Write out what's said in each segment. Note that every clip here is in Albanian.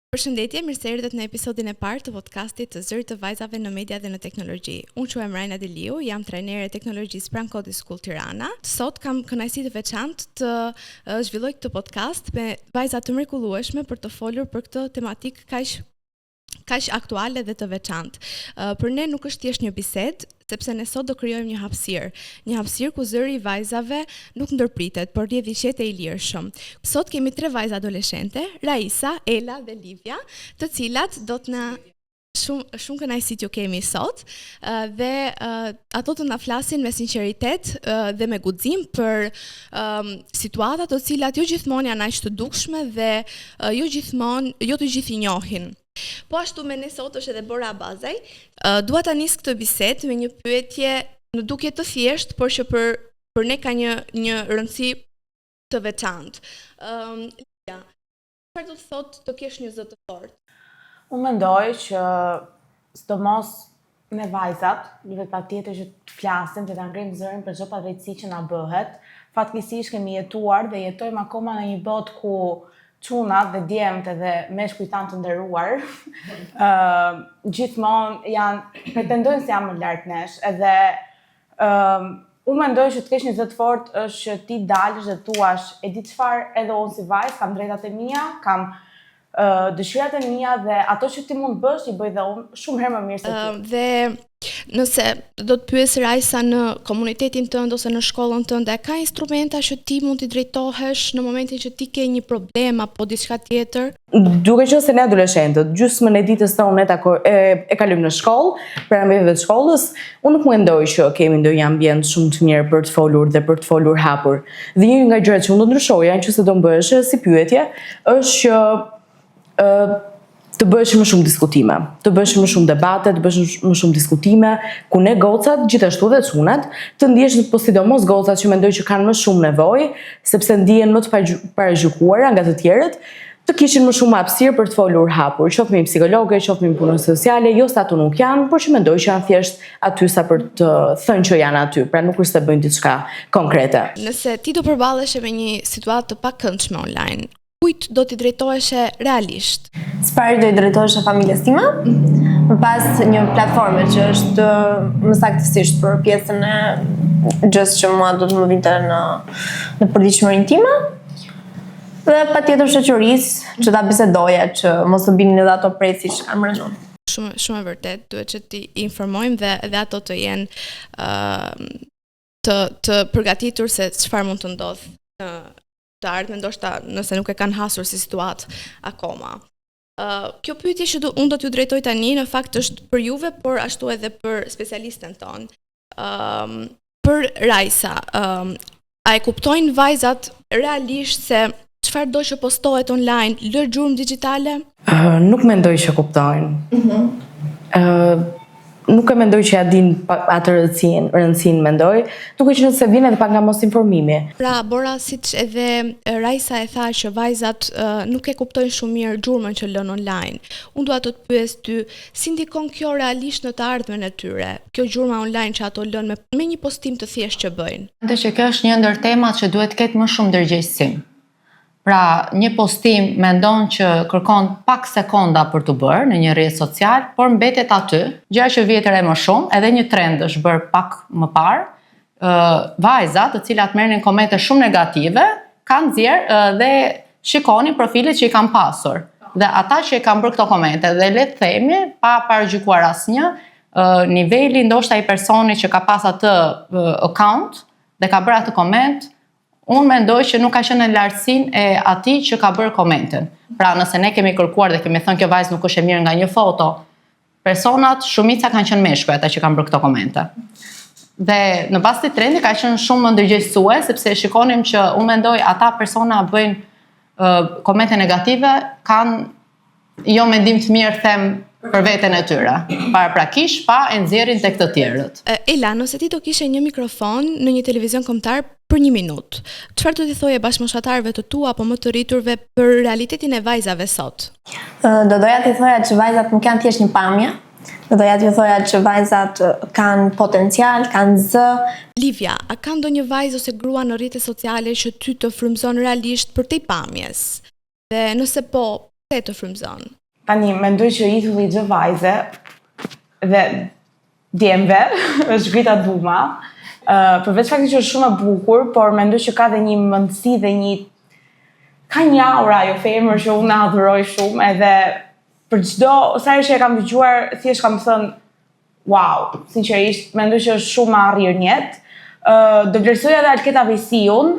Përshëndetje, mirë se erdhët në episodin e parë të podcastit të Zëri të Vajzave në Media dhe në Teknologji. Unë quhem Rajna Deliu, jam trajnere e teknologjisë pranë Code School Tirana. Sot kam kënaqësi të veçantë të zhvilloj këtë podcast me vajza të mrekullueshme për të folur për këtë tematikë kaq aktuale dhe të veçantë. Për ne nuk është thjesht një bisedë, sepse ne sot do krijojmë një hapësirë ku zëri i vajzave nuk ndërpritet, por rrjedh i qetë e i lirshëm. Sot kemi 3 vajza adoleshente, Raisa, Ela dhe Livia, të cilat do të na shumë kënaqësi t'ju kemi sot dhe ato të na flasin me sinqeritet dhe me guxim për situata të cilat jo gjithmonë janë aq të dukshme dhe jo të gjithë i njohin. Po ashtu me ne sot është edhe Bora Abazaj. Dua ta nis këtë bisedë me një pyetje në dukje të thjeshtë, por që për ne ka një rëndësi të veçantë. Çfarë do të thotë të kesh një zë të fortë? Unë mendoj që sidomos me vajzat, duhet patjetër që të flasim, të ta ngrijmë zërin për çdo padrejtësi që na bëhet. Fatkeqësisht kemi jetuar dhe jetojmë akoma në një botë ku çunat dhe djemtë dhe meshkujt tanë të nderuar gjithmonë pretendojnë se janë më lart nesh, edhe unë mendoj që të kesh një zë të fortë është që ti dalësh dhe thuash, e di çfarë, edhe unë si vajzë kam drejtat e mia, kam dëshirat e mia dhe ato që ti mund bësh i bëj dhe unë shumë herë më mirë se ti. Dhe nëse do të pyes Raisa në komunitetin tënd ose në shkollën tënde, ka instrumenta që ti mund t'i drejtohesh në momentin që ti ke një problem apo diçka tjetër? Duke qenë se ne adoleshentët, gjysmën e ditës tonë e kalojmë në shkollë, pranverave të shkollës, unë nuk mendoj që kemi ndonjë ambient shumë të mirë për të folur dhe për të folur hapur. Dhe një nga gjërat që unë do ndryshoja, nëse do mbësh si pyetje, është që të bësh më shumë diskutime, të bësh më shumë debate, të bësh më shumë diskutime, ku ne gocat, gjithashtu dhe çunat, të ndihesh po sidomos gocat që mendoj që kanë më shumë nevojë, sepse ndihen më të paragjykuara nga të tjerët, të kishin më shumë hapësirë për të folur hapur, qoftë me psikologe, qoftë me punës sociale, jo se ato nuk janë, por që mendoj që janë thjesht aty sa për të thënë që janë aty, pra nuk është se bëjnë diçka konkrete. Nëse ti do përballesh me një situatë të pakëndshme online, kujt do t'i drejtoheshe realisht? S'pari do i drejtoheshe familjes time, pas një platforme që është më saktësisht për pjesën e gjës që mua do të më vinte në përditshmërinë time, dhe patjetër shoqërisë që ta bisedoja që mos të binin edhe ato presi që kanë mbrëmje. Shumë e vërtet, duhet që t'i informojmë dhe ato të jenë të përgatitur se çfarë mund të ndodhë të ardhmen, ndoshta nëse nuk e kanë hasur si situatë akoma. Kjo pyetje që unë do t'ju drejtoj tani në fakt është për juve, por ashtu edhe për specialisten tonë. Për Raisa, a e kuptojnë vajzat realisht se çfarë do që postohet online lër gjurmë digjitale? Nuk mendoj që kuptojnë. Nuk e mendoj që ja din atë rëndësinë mendoj, duke qenë se vjen edhe pak nga mos informimi. Pra, Bora, siç edhe Raisa e tha që vajzat nuk e kuptojnë shumë mirë gjurmën që lën online. Unë dua të pyes ty, si ndikon kjo realisht në të ardhmen e tyre? Kjo gjurma online që ato lën me një postim të thjeshtë që bëjnë. Mendoj që kjo është një ndër temat që duhet të ketë më shumë ndërgjegjësim. Pra, një postim mendon që kërkon pak sekonda për të bërë në një rrjet social, por mbetet aty, gjëra që vjetër e më shumë, edhe një trend është bërë pak më parë, vajzat të cilat merrnin komente shumë negative, kanë nxjerrë dhe shikonin profilet që i kanë pasur. Dhe ata që i kanë bërë këto komente, dhe le të themi, pa paragjykuar asnjë, niveli ndoshta i personit që ka pas atë account dhe ka bërë atë koment, unë mendoj që nuk ka qenë në lartësinë e atij që ka bërë komentin. Pra, nëse ne kemi kërkuar dhe kemi thënë kjo vajzë nuk është e mirë nga një foto, personat shumica kanë qenë meshkuj ata që kanë bërë këto komente. Dhe në bazë të trendi ka qenë shumë më ndërgjegjësues, sepse shikonim që unë mendoj ata persona bëjnë komente negative, kanë jo mendim të mirë them për veten e tyre, paraprakisht pa e nxjerrin tek të tjerët. Ela, nëse ti do kishe një mikrofon në një televizion kombëtar për 1 minutë, çfarë do t'i thoje bashkëmoshatarëve të tu apo më të rriturve për realitetin e vajzave sot? Do doja t'i thoja që vajzat nuk janë thjesht një pamje, do doja t'i thoja që vajzat kanë potencial, kanë zë. Livia, a ka ndonjë vajzë ose grua në rrjetet sociale që ty të frymëzon realisht për te pamjes? Dhe nëse po, Se të frymëzon? Tani, mendoj që idhulli i gjë vajze dhe djemve, është Grita Duma, përveç fakti që është shumë e bukur, por mendoj që ka dhe një mendësi dhe ka një aura ajo femër që unë adhuroj shumë, edhe për çdo sa herë që e kam dëgjuar, thjesht kam thënë wow, sinqerisht, mendoj që është shumë arrir në jetë. Do vlerësoja edhe Alketa Vesiun,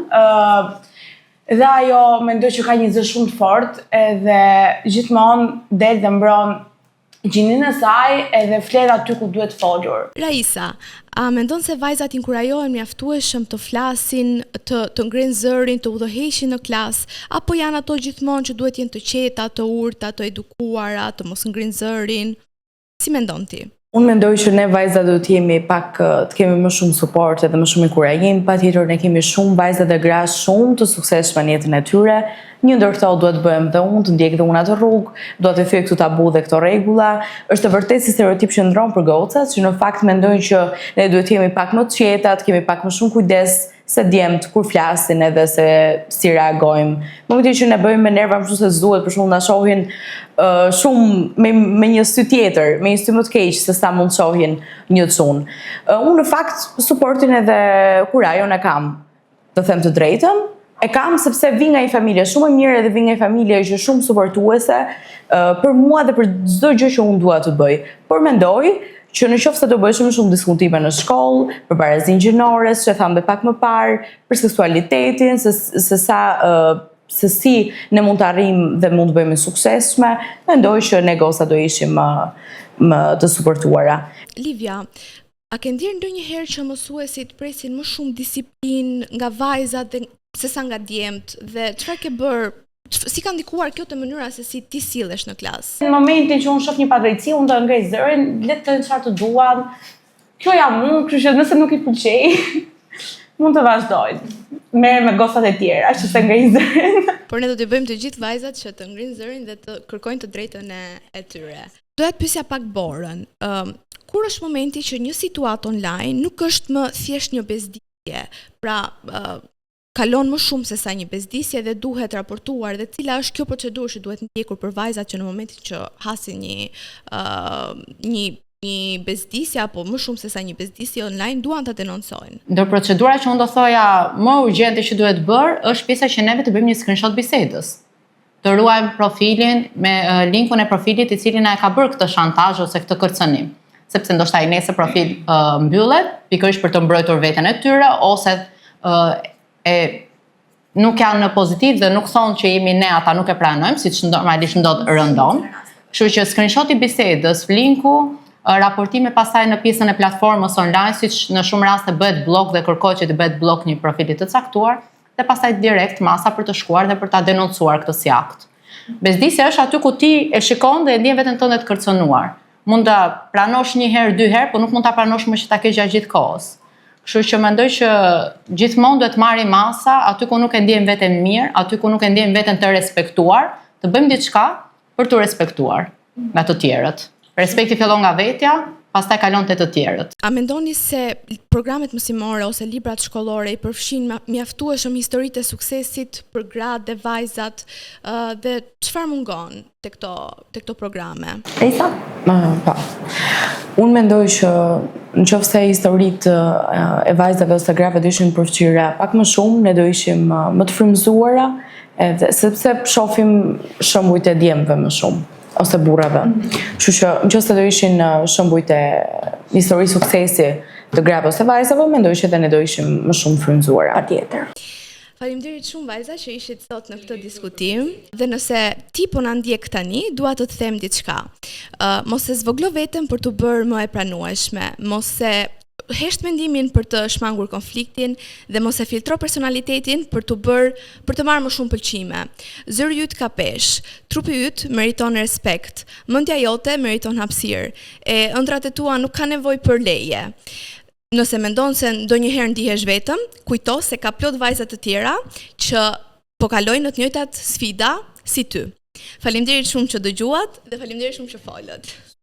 dhe ajo mendoj që ka një zë shumë të fortë, edhe gjithmonë del dhe mbron gjinin e saj edhe flet aty ku duhet folur. Raisa, a mendon se vajzat inkurajohen mjaftueshëm të flasin, të ngrenë zërin, të udhëheqin në klasë, apo janë ato gjithmonë që duhet jenë të qeta, të urta, të edukuara, të mos ngrinë zërin? Si mendon ti? Unë mendoj që ne vajzat do të jemi pak, të kemi më shumë suport edhe më shumë inkurajim, patjetër ne kemi shumë vajza dhe gra shumë të suksesshme në jetën e tyre. Një ndër këto duhet të bëjmë dhe unë, të ndjek dhe unë atë rrugë, duhet të thyej këto tabu dhe këto rregulla. Është vërtet si stereotip që ndron për gocat, që në fakt mendojnë që ne duhet të jemi pak më të qeta, të kemi pak më shumë kujdes se djemt kur flasin edhe se si reagojmë. Momentin që ne bëjmë me nerva më shumë se s'duhet, për shembull na shohin shumë me një sy tjetër, me një sy më të keq se sa mund të shohin një çun. Unë në fakt suportin edhe kur ajo e kam, të them të drejtën, e kam sepse vi nga një familje shumë e mirë edhe vi nga një familje që është shumë suportuese për mua dhe për çdo gjë që unë dua të bëj. Por mendoj që në qoftë se do bëj shumë diskutime në shkollë, për barazin gjinores, që thamë dhe pak më parë, për seksualitetin, se si ne mund të arrijmë dhe mund të bëjmë suksesshme, mendoj që ne goca do ishim më të suportuara. Livia, a ke ndjerë ndonjëherë që mësuesit presin më shumë disiplinë nga vajzat sesa nga djemt, dhe çfarë ke bërë? Si ka ndikuar kjo te mënyra se si ti sillesh në klasë? Në momentin që unë shoh një padrejtësi, unë do ngrej zërin, le të thënë çfarë të duan. Kjo jam unë, kështu që nëse nuk i pëlqej, mund të vazhdojnë. Merr me gocat e tjera, që të ngrej zërin. Por ne do të bëjmë të gjithë vajzat që të ngrinë zërin dhe të kërkojnë të drejtën e tyre. Doja të pyesja pak Borën. Kur është momenti që një situatë online nuk është më thjesht një bezdisje, pra kalon më shumë se sa një bezdisje dhe duhet raportuar, dhe cila është kjo procedurë që duhet ndjekur për vajzat që në momentin që hasin një bezdisje apo më shumë se sa një bezdisje online duan ta denoncojnë? Ndër procedura që unë do thoja më urgjente që duhet bërë është pjesa që neve të bëjmë një screenshot bisedës. Të ruajmë profilin me linkun e profilit i cili na e ka bërë këtë shantazh ose këtë kërcënim. Sepse ndoshta ai nesër profil mbyllet pikërisht për të mbrojtur veten e tyre, ose nuk janë në pozitiv dhe nuk thonë që jemi ne, ata nuk e pranojmë, siç normalisht ndodh rëndom. Kështu që screenshoti bisedës, linku, raportime pastaj në pjesën e platformës online, siç në shumë raste bëhet blok dhe kërkohet që të bëhet blok një profili të caktuar, dhe pastaj direkt masa për të shkuar dhe për ta denoncuar këtë si akt. Bezdisja është aty ku ti e shikon dhe e ndjen veten tënde të kërcënuar. Mund ta pranosh një herë, dy herë, por nuk mund ta pranosh më që ta kesh gjatë gjithë kohës. Kështu që mendoj që gjithmonë duhet marrim masa aty ku nuk e ndjejmë veten mirë, aty ku nuk e ndjejmë veten të respektuar, të bëjmë diçka për të respektuar nga të tjerët. Respekti fillon nga vetja, pastaj kalon te të tjerët. A mendoni se programet mësimore ose librat shkollore i përfshin mjaftueshëm historitë e suksesit për gratë dhe vajzat, dhe çfarë mungon te këto programe? Esa? Po. Unë mendoj që në qoftë se historitë e vajzave ose grave do ishin përfshira pak më shumë, ne do ishim më të frymëzuara, edhe sepse shohim shembujt e djemve më shumë ose burrave. Kështu që nëse do ishin shembujt e historisë suksesi të grave ose vajzave, mendoj që edhe ne do ishim më shumë frymëzuara. Patjetër. Faleminderit shumë vajza që ishit sot në këtë diskutim, dhe nëse ti po na ndjek tani, dua të them diçka. Mos e zvoglo veten për të bërë më e pranueshme, mos e hesht mendimin për të shmangur konfliktin dhe mos e filtro personalitetin për të marrë më shumë pëlqime. Zëri yt ka peshë, trupi yt meriton respekt, mendja jote meriton hapësirë, e ëndrat e tua nuk ka nevojë për leje. Nëse mendon se ndonjëherë ndihesh vetëm, kujto se ka plot vajza të tjera që po kalojnë në të njëjtat sfida si ty. Faleminderit shumë që dëgjuat dhe faleminderit shumë që folët.